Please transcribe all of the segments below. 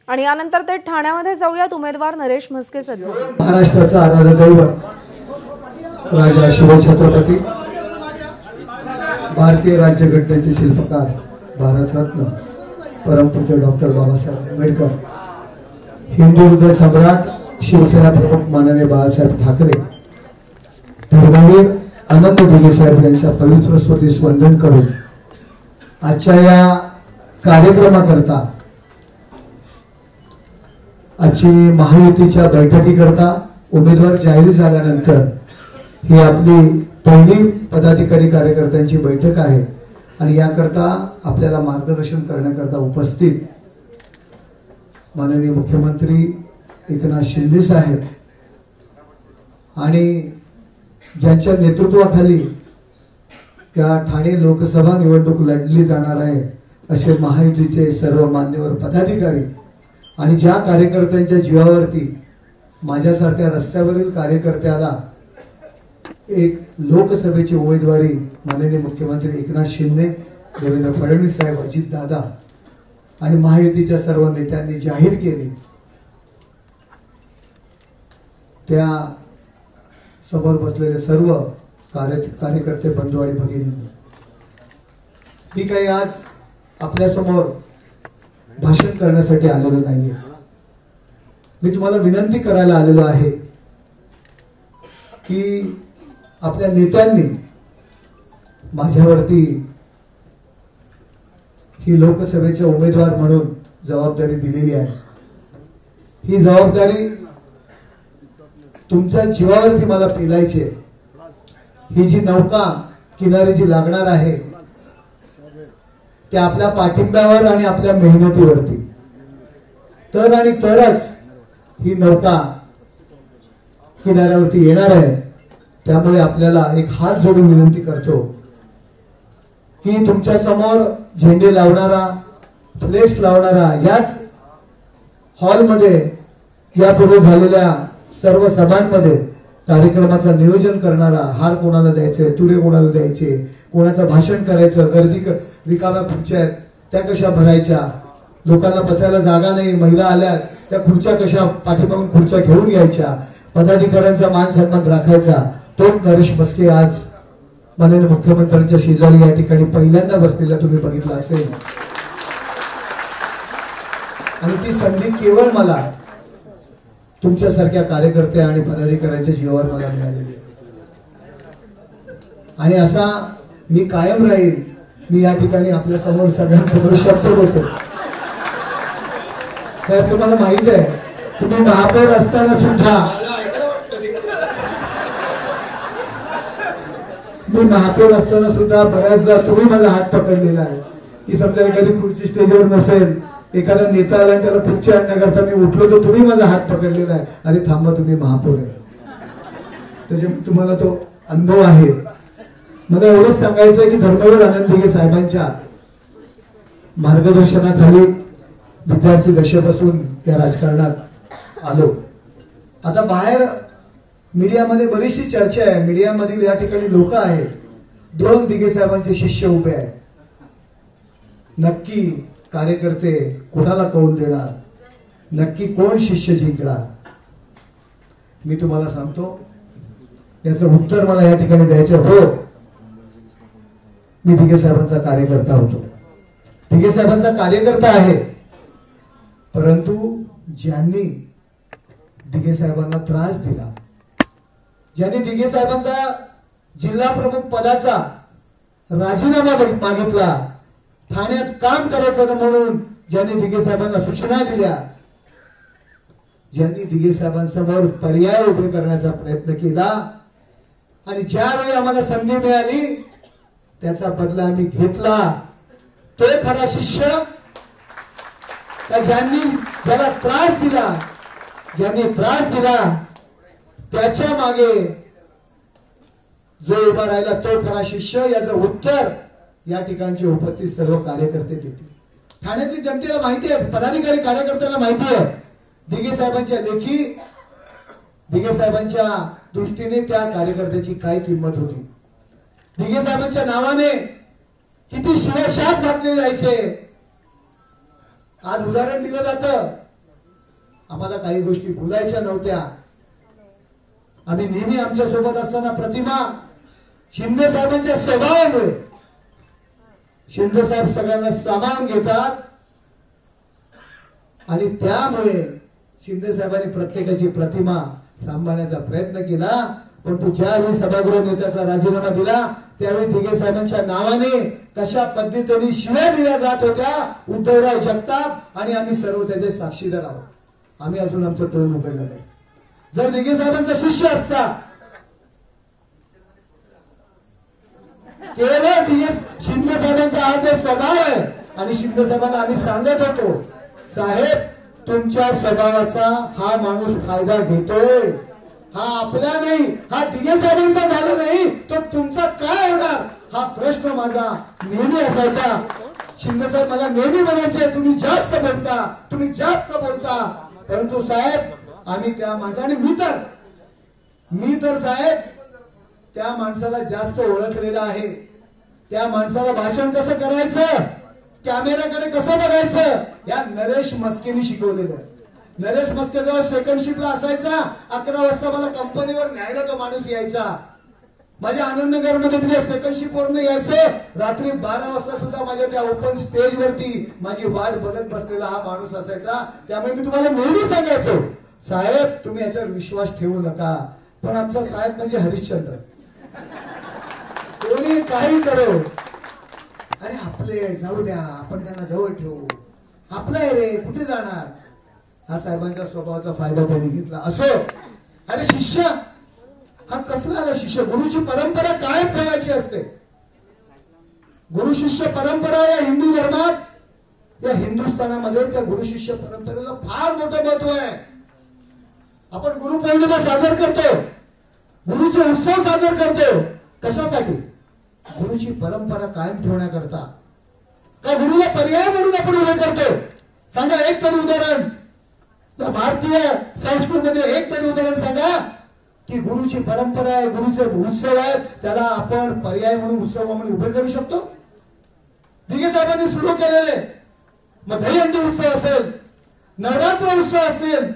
आणि यानंतर ते ठाण्यामध्ये जाऊयात. उमेदवार नरेश म्हस्के सध्या महाराष्ट्राचा आराध्य दैवत राजा शिवछत्रपती, भारतीय राज्यघटनेचे शिल्पकार, भारतरत्न परमपूज्य डॉक्टर बाबासाहेब आंबेडकर, हिंदू हृदय सम्राट शिवसेना प्रमुख माननीय बाळासाहेब ठाकरे, धर्मवीर आनंद दिघे साहेब यांच्या पवित्र स्वदेश वंदन करून आजच्या या कार्यक्रमाकरता, आजची महायुतीच्या बैठकीकरता उमेदवार जाहीर झाल्यानंतर ही आपली पहिली पदाधिकारी कार्यकर्त्यांची बैठक आहे. आणि याकरता आपल्याला मार्गदर्शन करण्याकरता उपस्थित माननीय मुख्यमंत्री एकनाथ शिंदे साहेब आणि ज्यांच्या नेतृत्वाखाली या ठाणे लोकसभा निवडणूक लढली जाणार आहे असे महायुतीचे सर्व मान्यवर पदाधिकारी आणि ज्या कार्यकर्त्यांच्या जीवावरती माझ्यासारख्या रस्त्यावरील कार्यकर्त्याला एक लोकसभेची उमेदवारी माननीय मुख्यमंत्री एकनाथ शिंदे, देवेंद्र फडणवीस साहेब, अजित दादा आणि महायुतीच्या सर्व नेत्यांनी जाहीर केली, त्या समोर बसलेले सर्व कार्यकर्ते बंधू आणि भगिनींनी, मी काही आज आपल्या समोर भाषण करण्यासाठी आलेलो नाहीये. मी तुम्हाला विनंती करायला आलेलो आहे की आपल्या नेत्यांनी माझ्यावरती ही लोकसभेचे उमेदवार म्हणून जबाबदारी दिलेली आहे. ही जबाबदारी तुमच्या जीवावरती मला पेलायची आहे. ही जी नौका किनारी जी लागणार आहे ते आपल्या पाठिंब्यावर आणि आपल्या मेहनतीवरती, तर आणि तरच ही नौका किनाऱ्यावरती येणार आहे. त्यामुळे आपल्याला एक हात जोडून विनंती करतो की तुमच्या समोर झेंडे लावणारा, फ्लेक्स लावणारा, याच हॉलमध्ये यापूर्वी झालेल्या सर्व सभांमध्ये कार्यक्रमाचं नियोजन करणारा, हार कोणाला द्यायचे, तुरे कोणाला द्यायचे, कोणाचं भाषण करायचं, गर्दी रिकाम्या खुर्च्या आहेत त्या कशा भरायच्या, लोकांना बसायला जागा नाही, महिला आल्या त्या खुर्च्या कशा पाठीमागून खुर्च्या घेऊन यायच्या, पदाधिकाऱ्यांचा मान सन्मान राखायचा, तो नरेश म्हस्के आज माननीय मुख्यमंत्र्यांच्या शेजारी या ठिकाणी पहिल्यांदा बसलेला तुम्ही बघितला असेल. आणि ती संधी केवळ मला तुमच्यासारख्या कार्यकर्ते आणि पदाधिकाऱ्यांच्या जीवावर मला मिळालेली आहे. आणि असा मी कायम राहील. मी या ठिकाणी आपल्या समोर सगळ्यांसमोर शब्द देतो. साहेब, तुम्हाला माहित आहे, तुम्ही महापौर असताना सुद्धा, मी महापौर असताना सुद्धा बऱ्याचदा तुम्ही माझा हात पकडलेला आहे की समजा एखादी खुर्ची स्टेजवर नसेल, एखादा नेता आला आणि त्याला खुर्ची आणण्याकरता मी उठलो तर तुम्ही माझा हात पकडलेला आहे, अरे थांबा तुम्ही महापौर आहे. त्याच्यामुळे तुम्हाला तो अनुभव आहे. मला एवढंच सांगायचं आहे की धर्मवीर आनंद दिघे साहेबांच्या मार्गदर्शनाखाली विद्यार्थी दशेपासून या राजकारणात आलो. आता बाहेर मीडियामध्ये बरीचशी चर्चा आहे, मीडियामधील या ठिकाणी लोक आहेत, 2 दिघे साहेबांचे शिष्य उभे आहेत. नक्की कार्यकर्ते कोणाला कौल देणार, नक्की कोण शिष्य जिंकणार? मी तुम्हाला सांगतो, याचं उत्तर मला या ठिकाणी द्यायचं. हो, मी दिघे साहेबांचा कार्यकर्ता होतो, दिघे साहेबांचा कार्यकर्ता आहे. परंतु ज्यांनी दिघे साहेबांना त्रास दिला, ज्यांनी दिघे साहेबांचा जिल्हा प्रमुख पदाचा राजीनामा मागितला, ठाण्यात काम करायचं म्हणून ज्यांनी दिघे साहेबांना सूचना दिल्या, ज्यांनी दिघे साहेबांसमोर पर्याय उभे करण्याचा प्रयत्न केला, आणि ज्यावेळी आम्हाला संधी मिळाली त्याचा बदला आम्ही घेतला, तो खरा शिष्य का ज्याला त्रास दिला, ज्यांनी त्रास दिला त्याच्या मागे जो उभा राहिला तो खरा शिष्य, याचं उत्तर या ठिकाणचे उपस्थित सर्व कार्यकर्ते देतील. ठाण्यातील जनतेला माहिती आहे, पदाधिकारी कार्यकर्त्यांना माहिती आहे, दिघे साहेबांच्या लेखी, दिघे साहेबांच्या दृष्टीने त्या कार्यकर्त्याची काय किंमत होती. दिघे साहेबांच्या नावाने किती शिवशाप घातले जायचे. आज उदाहरण दिलं जातं आम्हाला काही गोष्टी बोलायच्या नव्हत्या. आम्ही नेहमी आमच्या सोबत असताना प्रतिमा शिंदे साहेबांच्या स्वभावामुळे शिंदे साहेब सगळ्यांना सामावून घेतात आणि त्यामुळे शिंदे साहेबांनी प्रत्येकाची प्रतिमा सांभाळण्याचा प्रयत्न केला. पण तू ज्यावेळी सभागृह नेत्याचा राजीनामा दिला त्यावेळी दिघे साहेबांच्या नावाने कशा पद्धतीने शिव्या दिल्या जात होत्या उद्धवराव जगताप आणि आम्ही सर्व त्याचे साक्षीदार आहोत. आम्ही अजून आमचं तोंड उघडलं नाही. जर दिघे साहेबांचा शिष्य असता केवळ शिंदे साहेबांचा हा जो स्वभाव आहे आणि शिंदे साहेबांना आम्ही सांगत होतो साहेब तुमच्या स्वभावाचा हा माणूस फायदा घेतोय, हा आपला नाही, हा दिघे साहेबांचा झाला नाही तो तुमचा काय होणार हा प्रश्न माझा नेहमी असायचा. शिंदे साहेब मला नेहमी म्हणायचे तुम्ही जास्त बोलता, तुम्ही जास्त बोलता. परंतु साहेब आम्ही त्या माणसाने मी तर साहेब त्या माणसाला जास्त ओळखलेलं आहे. त्या माणसाला भाषण कसं करायचं, कॅमेऱ्याकडे कसं बघायचं या नरेश मस्केनी शिकवलेलं. नरेश मस्के जेव्हा सेकंड शिफ्टला असायचा 11 वाजता मला कंपनीवर न्यायला तो माणूस यायचा. माझ्या आनंदनगर मध्ये तिथे सेकंड शिफ्ट वरून यायचं. रात्री 12 वाजता सुद्धा माझ्या त्या ओपन स्टेज वरती माझी वाट बघत बसलेला हा माणूस असायचा. त्यामुळे मी तुम्हाला नेहमी सांगायचो साहेब तुम्ही याच्यावर विश्वास ठेवू नका. पण आमचा साहेब म्हणजे हरिश्चंद्र, कोणी काही करो अरे आपले जाऊ द्या आपण त्यांना जवळ ठेवू, आपलं आहे रे कुठे जाणार. हा साहेबांच्या स्वभावाचा फायदा त्यांनी घेतला. असो अरे शिष्य हा कसला आला शिष्य. गुरुची परंपरा कायम ठेवायची असते. गुरु शिष्य परंपरा या हिंदू धर्मात या हिंदुस्थानामध्ये त्या गुरु शिष्य परंपरेला फार मोठं महत्व आहे. आपण गुरुपौर्णिमा साजर करतो, गुरुचे उत्सव साजर करतो. कशासाठी? गुरुची परंपरा कायम ठेवण्याकरता. का गुरुला पर्याय म्हणून आपण उभे करतो. सांगा एक तरी उदाहरण त्या भारतीय संस्कृतीमध्ये एक तरी उदाहरण सांगा की गुरुची परंपरा आहे, गुरुचे उत्सव आहे, त्याला आपण पर्याय म्हणून उत्सव म्हणून उभे करू शकतो. दिघे साहेबांनी सुरू केलेले मग दहीहंडी उत्सव असेल, नवरात्र उत्सव असेल,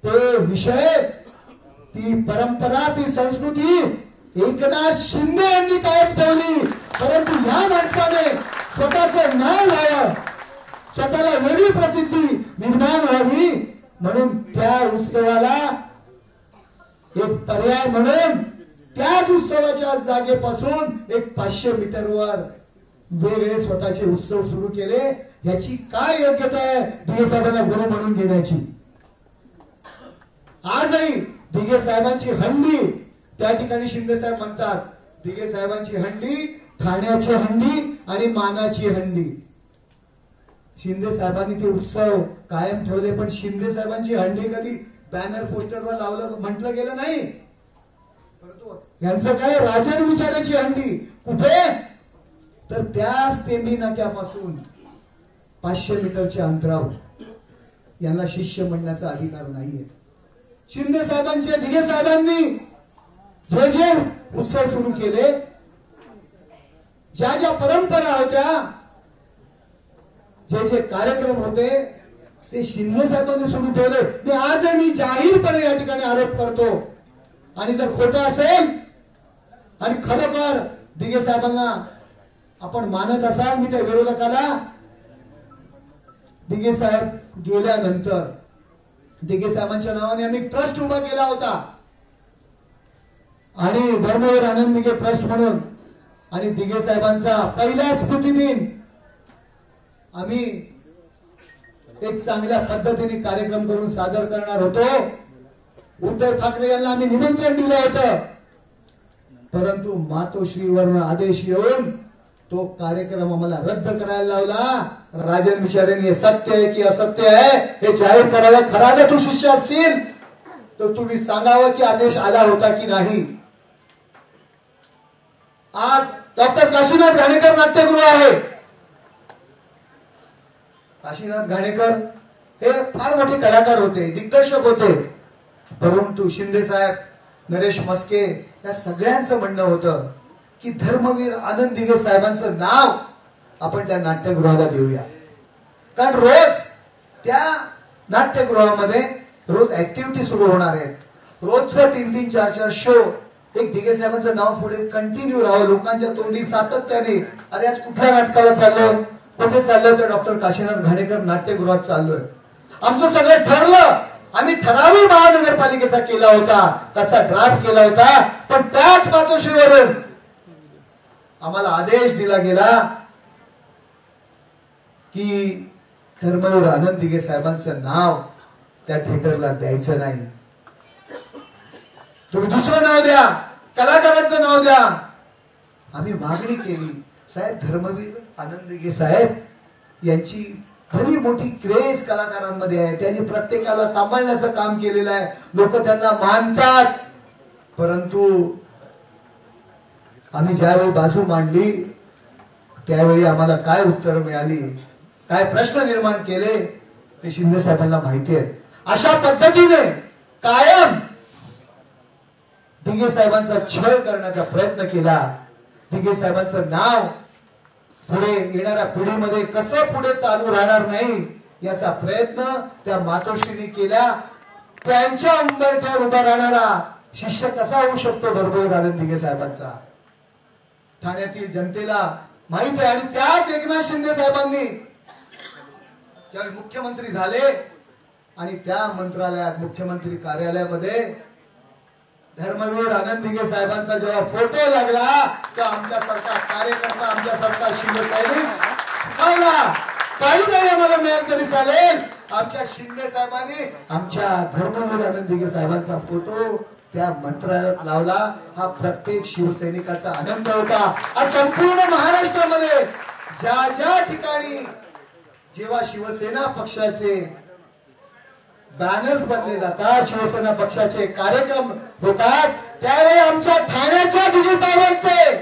ते विषय ती परंपरा ती संस्कृती एकनाथ शिंदे यांनी कायम ठेवली. परंतु या माणसाने स्वतःचं नाव व्हावं, स्वतःला वेगळी प्रसिद्धी निर्माण व्हावी म्हणून त्या उत्सवाला एक पर्याय म्हणून त्याच उत्सवाच्या जागेपासून एक 500 मीटरवर वेगळे स्वतःचे उत्सव सुरू केले. याची काय योग्यता आहे दिघे साहेबांना गुरु म्हणून घेण्याची. आजही दिघे साहेबांची हंडी त्या ठिकाणी शिंदे साहेब म्हणतात दिघे साहेबांची हंडी ठाण्याची हंडी आणि मानाची हंडी. शिंदे साहेबांनी ते उत्सव कायम ठेवले. पण शिंदे साहेबांची हंडी कधी बॅनर पोस्टरवर लावलं म्हटलं गेलं नाही. परंतु यांचं काय राजन विचाराची हंडी कुठे तर त्याच तेंबी नाक्यापासून 500 मीटरच्या अंतरावर. यांना शिष्य म्हणण्याचा अधिकार नाहीये. शिंदे साहेबांचे दिघे साहेबांनी जे जे उत्सव सुरू केले, ज्या ज्या परंपरा होत्या, जे जे कार्यक्रम होते ते शिंदे साहेबांनी सुरू ठेवले. मी आजही मी जाहीरपणे या ठिकाणी आरोप करतो आणि जर खोटं असेल आणि खरोखर दिघे साहेबांना आपण मानत असाल मी त्या विरोधकाला दिघे साहेब गेल्यानंतर दिघे साहेबांच्या नावाने आम्ही ट्रस्ट उभा केला होता आणि धर्मवीर आनंद दिघे ट्रस्ट म्हणून. आणि दिघे साहेबांचा पहिला स्मृतिदिन आम्ही एक चांगल्या पद्धतीने कार्यक्रम करून सादर करणार होतो. उद्धव ठाकरे यांना आम्ही निमंत्रण दिलं होतं. परंतु मातोश्रीवरून आदेश येऊन तो कार्यक्रम आम्हाला रद्द करायला लावला. राजन विचारेंनी हे सत्य आहे की असत्य आहे हे जाहीर करावं. खरा जर तू शिष्य असशील तर तुम्ही सांगावं की आदेश आला होता की नाही. आज डॉक्टर काशीनाथ घाणेकर नाट्यगृह आहे. काशीनाथ घाणेकर हे फार मोठे कलाकार होते, दिग्दर्शक होते. परंतु शिंदे साहेब, नरेश मस्के या सगळ्यांचं म्हणणं होतं की धर्मवीर आनंद दिघे साहेबांचं नाव आपण त्या नाट्यगृहाला देऊया. कारण रोज त्या नाट्यगृहामध्ये रोज ऍक्टिव्हिटी सुरू होणार आहेत. रोजचं 3-3, 4-4 शो. एक दिघे साहेबांचं नाव पुढे कंटिन्यू राहावं लोकांच्या तोंडी सातत्याने. अरे आज कुठल्या नाटकाला चाललोय, कुठे चाललोय, तर डॉक्टर काशीनाथ घाणेकर नाट्यगृहात चाललोय. आमचं सगळं ठरलं. आम्ही ठरावी महानगरपालिकेचा केला होता, त्याचा ड्राफ्ट केला होता, पण त्याच मातोश्रीवरून आम्हाला आदेश दिला गेला की धर्मवीर आनंद दिघे साहेबांचं नाव त्या थिएटरला द्यायचं नाही. तुम्ही दुसरं नाव द्या, कलाकारांचं नाव द्या. आम्ही मागणी केली. साहेब धर्मवीर आनंद दिघे साहेब यांची भली मोठी क्रेज कलाकारांमध्ये आहे. त्यांनी प्रत्येकाला सांभाळण्याचं काम केलेलं आहे. लोक त्यांना मानतात. परंतु आम्ही ज्यावेळी बाजू मांडली त्यावेळी आम्हाला काय उत्तर मिळाली, काय प्रश्न निर्माण केले ते शिंदे साहेबांना माहिती आहे. अशा पद्धतीने कायम दिघे साहेबांचा छळ करण्याचा प्रयत्न केला. दिघे साहेबांचं नाव पुढे येणाऱ्या पिढीमध्ये कसं पुढे चालू राहणार नाही याचा प्रयत्न त्या मातोश्रीने केला. त्यांच्या उंबरठ्यावर उभा राहणारा शिष्य कसा होऊ शकतो धर्मवीर आनंद दिघे साहेबांचा, ठाण्यातील जनतेला माहित आहे. आणि त्याच एकनाथ शिंदे साहेबांनी ज्यावेळी मुख्यमंत्री झाले आणि त्या मंत्रालयात मुख्यमंत्री कार्यालयामध्ये धर्मवीर आनंद दिघे साहेबांचा जेव्हा फोटो लागला तेव्हा आमच्यासारखा कार्यकर्ता, आमच्यासारखा शिंदे सैनिक सुखावला. काही नाही आम्हाला मिळालं तरी चालेल, आमच्या शिंदे साहेबांनी आमच्या धर्मवीर आनंद दिघे साहेबांचा फोटो त्या मंत्रालयात लावला. हा प्रत्येक शिवसैनिकाचा आनंद होता. आज संपूर्ण महाराष्ट्रामध्ये ज्या ज्या ठिकाणी जेव्हा शिवसेना पक्षाचे बॅनर्स बनले जातात, शिवसेना पक्षाचे कार्यक्रम होतात, त्यावेळी आमच्या ठाण्याच्या दिघे साहेबांचे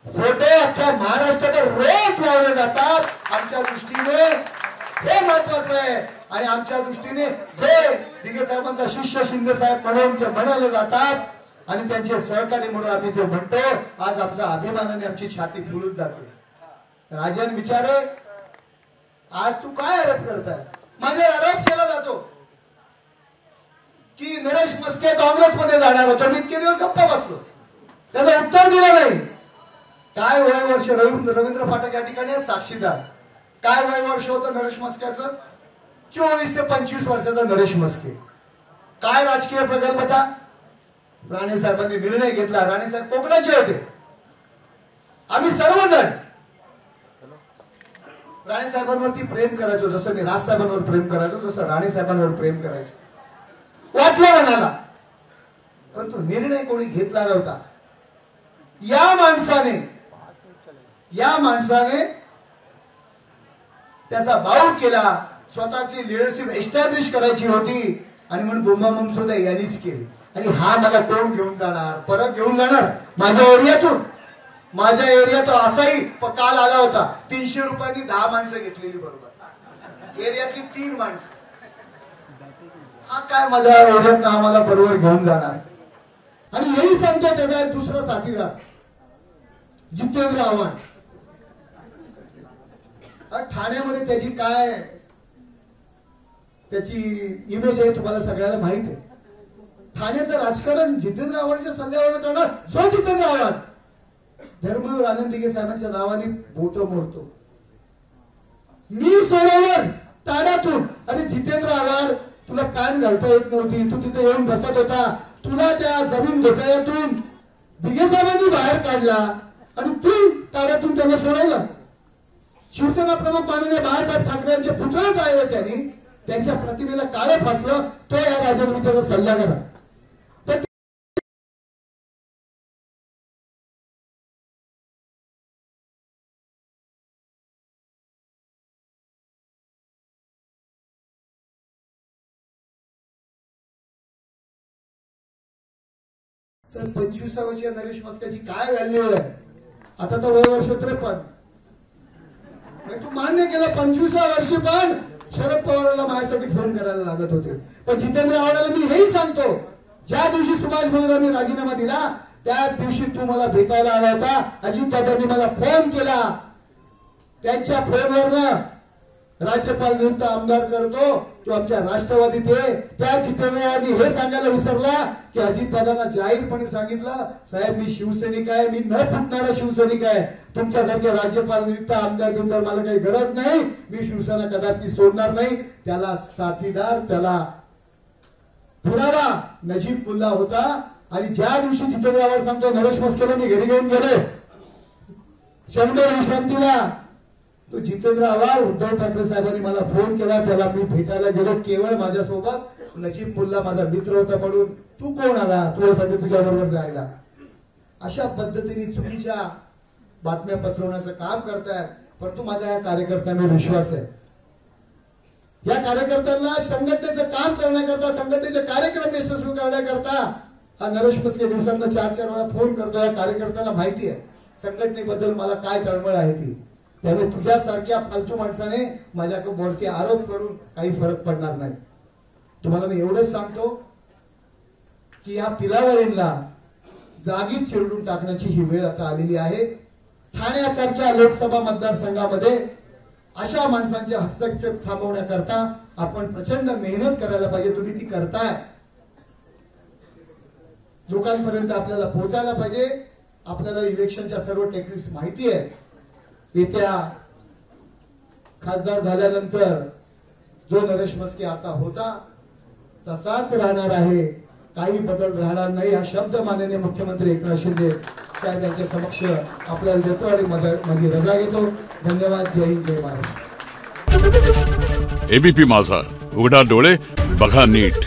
फोटो अख्ख्या महाराष्ट्रात रोज लावले जातात. आमच्या दृष्टीने हे महत्वाचं आहे. आणि आमच्या दृष्टीने जे दिघे साहेबांचा शिष्य शिंदे साहेब म्हणून जे बनवले जातात आणि त्यांचे सहकारी म्हणून आम्ही जे म्हणतो, आज आमचा अभिमानाने आमची छाती फुलून जाते. राजन विचारे, आज तू काय आरोप करताय? माझ्यावर आरोप केला जातो की नरेश म्हस्के काँग्रेसमध्ये जाणार होतो. मी इतके दिवस गप्पा बसलो, त्याचं उत्तर दिलं नाही. काय वय वर्ष रवींद्र फाटक या ठिकाणी आहेत साक्षीदार. काय वय वर्ष होतं नरेश म्हस्केचं? 24 ते 25 वर्षाचा नरेश म्हस्के. काय राजकीय प्रगल्भता? राणे साहेबांनी निर्णय घेतला. राणे साहेब कोकणाचे होते. आम्ही सर्वजण राणे साहेबांवरती प्रेम करायचो, जसं मी राज साहेबांवर प्रेम करायचो तसं राणे साहेबांवर प्रेम करायचो. वाटलं मनाला, परंतु निर्णय कोणी घेतला नव्हता. या माणसाने त्याचा बाऊ केला. स्वतःची लिडरशिप एस्टॅब्लिश करायची होती आणि म्हणून बोंबाबोंब सुद्धा यांनीच केली. आणि हा मला कोण घेऊन जाणार, परत घेऊन जाणार माझ्या एरियातून. माझ्या एरियात असाही काल आला होता, 300 रुपयांनी 10 माणसं घेतलेली बरोबर, एरियातली 3 माणसं. हा काय माझ्या एरियात आम्हाला बरोबर घेऊन जाणार? आणि हेही सांगतो त्याचा एक दुसरा साथीदार जितेंद्र आव्हाड. ठाण्यामध्ये त्याची काय त्याची इमेज आहे तुम्हाला सगळ्यांना माहित आहे. ठाण्याचं राजकारण जितेंद्र आव्हाडच्या सल्ल्यावर करणार जो जितेंद्र आव्हाड धर्मवीर आनंद दिघे साहेबांच्या नावाने बोट मोडतो. मी सोडवलं ताड्यातून. अरे जितेंद्र आव्हाड, तुला पॅन घालता येत नव्हती, तू तिथे येऊन बसत होता, तुला त्या जमीन घोटाळ्यातून दिघे साहेबांनी बाहेर काढला आणि तू ताड्यातून त्यांना सोडवलं. शिवसेना प्रमुख माननीय बाळासाहेब ठाकरे यांचे पुतळे जाळले त्यांनी, त्यांच्या प्रतिमेला काळे फासलं. तो या राजनीतीचा सल्लागार. तर 25 वर्षीय नरेश म्हस्केची काय व्हॅल्यू आहे? आता तर वय वर्ष 53. तू मान्य केलं 25व्या वर्षी पण शरद पवारांना माझ्यासाठी फोन करायला लागत होते. पण जितेंद्र आव्हाडाला मी हेही सांगतो, ज्या दिवशी सुभाष भाऊंनी राजीनामा दिला त्या दिवशी तू मला भेटायला आला होता. अजित दादांनी मला फोन केला. त्यांच्या फोनवरनं राज्यपाल नियुक्त आमदार करतो तो आमच्या राष्ट्रवादीत आहे. त्या जितेंद्ररावांनी हे सांगायला विसरला की अजितदादांना जाहीरपणे सांगितलं, साहेब मी शिवसैनिक आहे, मी न फुटणारा शिवसैनिक आहे, तुमच्यासारखे राज्यपाल नियुक्त आमदार बिमदार मला काही गरज नाही, मी शिवसेना कदापि सोडणार नाही. त्याला साथीदार, त्याला पुरावा नजीब मुल्ला होता. आणि ज्या दिवशी जितेंद्ररावांना सांगतो नरेश मस्केला मी घरी घेऊन गेलो शंभर विश्रांतीला, तो जितेंद्र आव्हाड उद्धव ठाकरे साहेबांनी मला फोन केला, त्याला मी भेटायला गेलो केवळ माझ्यासोबत नजीब मुल्ला माझा मित्र होता म्हणून. तू कोण आला तुझ्यासाठी तुझ्या बरोबर जायला? अशा पद्धतीने चुकीच्या बातम्या पसरवण्याचं काम करतायत. परंतु माझ्या या कार्यकर्त्यांवर विश्वास आहे. या कार्यकर्त्यांना संघटनेचं काम करण्याकरता, संघटनेचे कार्यक्रम यशस्वी करण्याकरता हा नरेश मस्के दिवसांना 4-4 वेळा फोन करतो. या कार्यकर्त्यांना माहिती आहे संघटनेबद्दल मला काय तळमळ आहे ती. त्यामुळे तुझ्यासारख्या फालतू माणसाने माझ्यावरती आरोप करून काही फरक पडणार नाही. तुम्हाला मी एवढंच सांगतो की या पिलावळींना जागीच चिरडून टाकण्याची ही वेळ आता आलेली आहे. ठाण्यासारख्या लोकसभा मतदारसंघामध्ये अशा माणसांचे हस्तक्षेप थांबवण्याकरता आपण प्रचंड मेहनत करायला पाहिजे. तुम्ही ती करताय. लोकांपर्यंत आपल्याला पोहोचायला पाहिजे. आपल्याला इलेक्शनच्या सर्व टेक्निक्स माहिती आहे. येत्या खासदार झाल्यानंतर जो नरेश मस्के आता होता तसाच राहणार आहे, काही बदल राहणार नाही. हा शब्द माननीय मुख्यमंत्री एकनाथ शिंदे साहेब यांच्या समक्ष आपल्याला देतो आणि माझी रजा घेतो. धन्यवाद. जय हिंद, जय महाराष्ट्र. एबीपी माझा, उघडा डोळे बघा नीट.